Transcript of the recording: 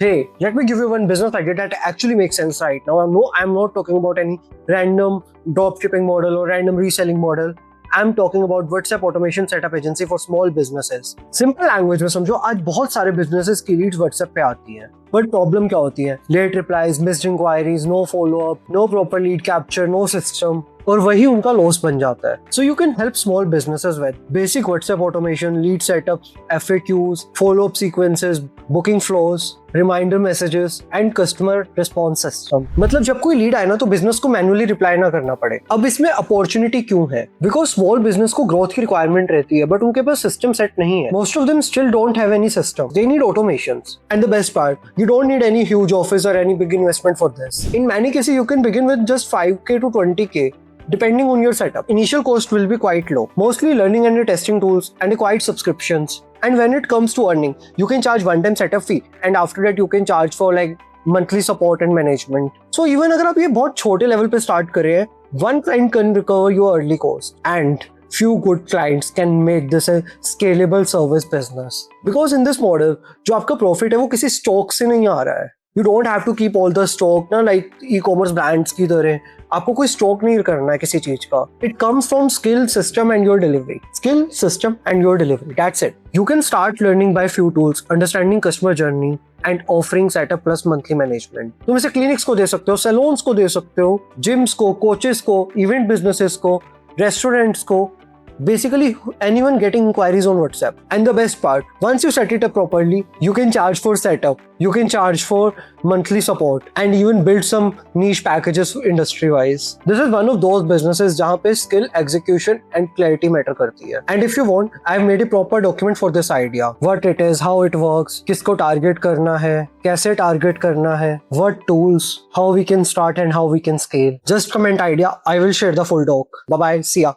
Hey, let me give you one business idea that actually makes sense right now. No, I'm not talking about any random drop shipping model or random reselling model. I'm talking about WhatsApp automation setup agency for small businesses. Simple language में समझो, आज बहुत सारे businesses की Leeds WhatsApp पे आती हैं, but problem क्या होती है? Late replies, missed inquiries, no follow up, no proper lead capture, no system, और वही उनका लॉस बन जाता है. So you can help small businesses with basic WhatsApp automation, lead setup, FAQs, follow up sequences, booking flows, reminder messages and customer response system. मतलब जब कोई lead आए ना तो बिजनेस को मैन्युअली रिप्लाई ना करना पड़े. अब इसमें अपॉर्चुनिटी क्यों है? बिकॉज स्मॉल बिजनेस को ग्रोथ की रिक्वायरमेंट रहती है, बट उनके पास सिस्टम सेट नहीं है. Most of them still don't have any system. They need automations. And the best part, you don't need any huge office or any big investment for this. In many cases, you can begin with just 5K to 20K. Depending on your setup, initial cost will be quite low, mostly learning and testing tools and quiet subscriptions. And when it comes to earning, you can charge one-time setup fee, and after that you can charge for like monthly support and management. So even अगर आप ये बहुत छोटे level पे start कर रहे हैं, one client can recover your early cost, and few good clients can make this a scalable service business. Because in this model, जो आपका profit है वो किसी stock से नहीं आ रहा है. You don't have to keep all the stock ना, like e-commerce brands की तरह. आपको कोई स्टॉक नहीं करना है किसी चीज का. It comes from skill, system and your delivery. Skill, system and your delivery. That's it. You can start learning by few tools, understanding customer journey and offering setup plus monthly management. तुम इसे clinics को दे सकते हो, saloons को दे सकते हो, gyms को, coaches को, इवेंट बिजनेसेस को, रेस्टोरेंट्स को. Basically, anyone getting inquiries on WhatsApp. And the best part, once you set it up properly, you can charge for setup, you can charge for monthly support, and even build some niche packages industry-wise. This is one of those businesses जहाँ पे skill, execution, and clarity matter करती है. And if you want, I've made a proper document for this idea. What it is, how it works, किसको target करना है, कैसे target करना है, what tools, how we can start and how we can scale. Just comment idea. I will share the full doc. Bye bye. See ya.